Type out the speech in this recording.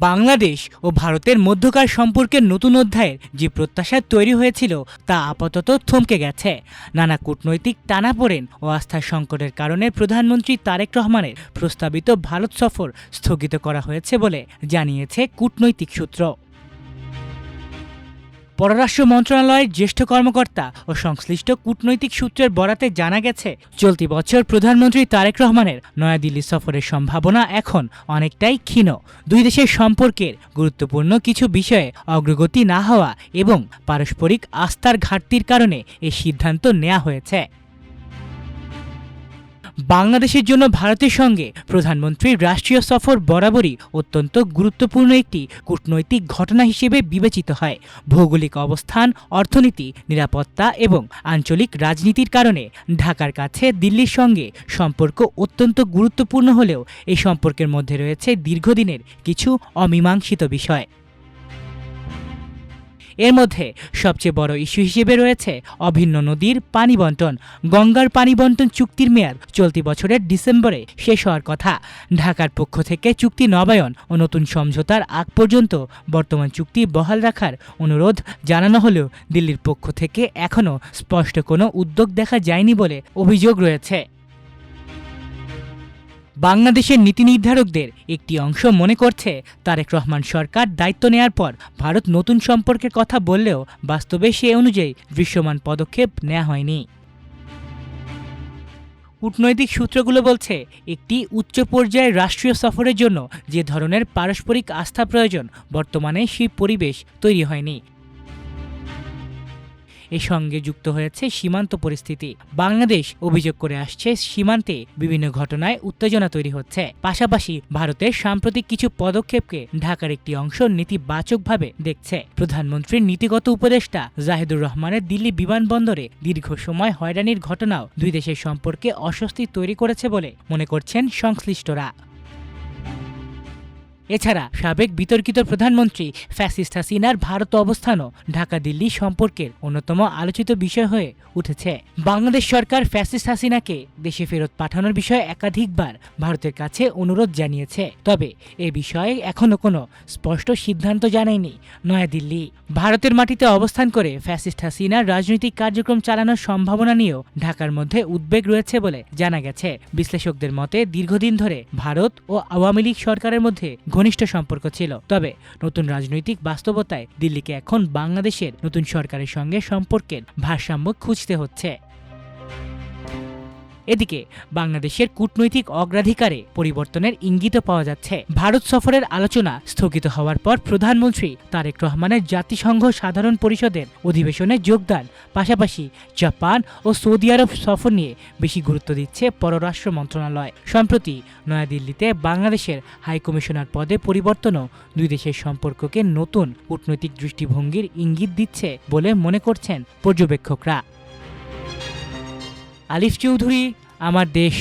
বাংলাদেশ ও ভারতের মধ্যকার সম্পর্কের নতুন অধ্যায়ের যে প্রত্যাশা তৈরি হয়েছিল তা আপাতত থমকে গেছে। নানা কূটনৈতিক টানাপোড়েন ও আস্থার সংকটের কারণে প্রধানমন্ত্রী তারেক রহমানের প্রস্তাবিত ভারত সফর স্থগিত করা হয়েছে বলে জানিয়েছে কূটনৈতিক সূত্র। পররাষ্ট্র মন্ত্রণালয়ের জ্যেষ্ঠ কর্মকর্তা ও সংশ্লিষ্ট কূটনৈতিক সূত্রের বরাতে জানা গেছে, চলতি বছর প্রধানমন্ত্রী তারেক রহমানের নয়াদিল্লি সফরের সম্ভাবনা এখন অনেকটাই ক্ষীণ। দুই দেশের সম্পর্কের গুরুত্বপূর্ণ কিছু বিষয়ে অগ্রগতি না হওয়া এবং পারস্পরিক আস্থার ঘাটতির কারণে এই সিদ্ধান্ত নেওয়া হয়েছে। বাংলাদেশের জন্য ভারতের সঙ্গে প্রধানমন্ত্রীর রাষ্ট্রীয় সফর বরাবরই অত্যন্ত গুরুত্বপূর্ণ একটি কূটনৈতিক ঘটনা হিসেবে বিবেচিত হয়। ভৌগোলিক অবস্থান, অর্থনীতি, নিরাপত্তা এবং আঞ্চলিক রাজনীতির কারণে ঢাকার কাছে দিল্লির সঙ্গে সম্পর্ক অত্যন্ত গুরুত্বপূর্ণ হলেও এই সম্পর্কের মধ্যে রয়েছে দীর্ঘদিনের কিছু অমীমাংসিত বিষয়। এর মধ্যে সবচেয়ে বড় ইস্যু হিসেবে রয়েছে অভিন্ন নদীর পানি বণ্টন। গঙ্গার পানি বণ্টন চুক্তির মেয়াদ চলতি বছরের ডিসেম্বরে শেষ হওয়ার কথা। ঢাকার পক্ষ থেকে চুক্তি নবায়ন ও নতুন সমঝোতার আগ পর্যন্ত বর্তমান চুক্তি বহাল রাখার অনুরোধ জানানো হলেও দিল্লির পক্ষ থেকে এখনও স্পষ্ট কোনো উদ্যোগ দেখা যায়নি বলে অভিযোগ রয়েছে। বাংলাদেশের নীতি নির্ধারকদের একটি অংশ মনে করছে, তারেক রহমান সরকার দায়িত্ব নেয়ার পর ভারত নতুন সম্পর্কের কথা বললেও বাস্তবে সে অনুযায়ী দৃশ্যমান পদক্ষেপ নেওয়া হয়নি। কূটনৈতিক সূত্রগুলো বলছে, একটি উচ্চ পর্যায়ের রাষ্ট্রীয় সফরের জন্য যে ধরনের পারস্পরিক আস্থা প্রয়োজন, বর্তমানে সেই পরিবেশ তৈরি হয়নি। এর সঙ্গে যুক্ত হয়েছে সীমান্ত পরিস্থিতি। বাংলাদেশ অভিযোগ করে আসছে, সীমান্তে বিভিন্ন ঘটনায় উত্তেজনা তৈরি হচ্ছে। পাশাপাশি ভারতের সাম্প্রতিক কিছু পদক্ষেপকে ঢাকার একটি অংশ নেতিবাচকভাবে দেখছে। প্রধানমন্ত্রীর নীতিগত উপদেষ্টা জাহিদুর রহমানের দিল্লি বিমানবন্দরে দীর্ঘ সময় হয়রানির ঘটনাও দুই দেশের সম্পর্কে অস্বস্তি তৈরি করেছে বলে মনে করছেন সংশ্লিষ্টরা। এছাড়া সাবেক বিতর্কিত প্রধানমন্ত্রী ফ্যাসিস্ট হাসিনার ভারত অবস্থানও ঢাকা দিল্লি সম্পর্কের অন্যতম আলোচিত বিষয় হয়ে উঠেছে। বাংলাদেশ সরকার ফ্যাসিস্ট হাসিনাকে দেশে ফেরত পাঠানোর বিষয়ে একাধিকবার ভারতের কাছে অনুরোধ জানিয়েছে, তবে এ বিষয়ে এখনও কোনো স্পষ্ট সিদ্ধান্ত জানায়নি নয়াদিল্লি। ভারতের মাটিতে অবস্থান করে ফ্যাসিস্ট হাসিনার রাজনৈতিক কার্যক্রম চালানোর সম্ভাবনা নিয়েও ঢাকার মধ্যে উদ্বেগ রয়েছে বলে জানা গেছে। বিশ্লেষকদের মতে, দীর্ঘদিন ধরে ভারত ও আওয়ামী লীগ সরকারের মধ্যে ঘনিষ্ঠ সম্পর্ক ছিল, তবে নতুন রাজনৈতিক বাস্তবতায় দিল্লিকে এখন বাংলাদেশের নতুন সরকারের সঙ্গে সম্পর্কের ভারসাম্য খুঁজতে হচ্ছে। এদিকে বাংলাদেশের কূটনৈতিক অগ্রাধিকারে পরিবর্তনের ইঙ্গিত পাওয়া যাচ্ছে। ভারত সফরের আলোচনা স্থগিত হওয়ার পর প্রধানমন্ত্রী তারেক রহমানের জাতিসংঘ সাধারণ পরিষদের অধিবেশনে যোগদান, পাশাপাশি জাপান ও সৌদি আরব সফর নিয়ে বেশি গুরুত্ব দিচ্ছে পররাষ্ট্র মন্ত্রণালয়। সম্প্রতি নয়াদিল্লিতে বাংলাদেশের হাইকমিশনার পদে পরিবর্তনও দুই দেশের সম্পর্ককে নতুন কূটনৈতিক দৃষ্টিভঙ্গির ইঙ্গিত দিচ্ছে বলে মনে করছেন পর্যবেক্ষকরা। আলিফ চৌধুরী, আমার দেশ।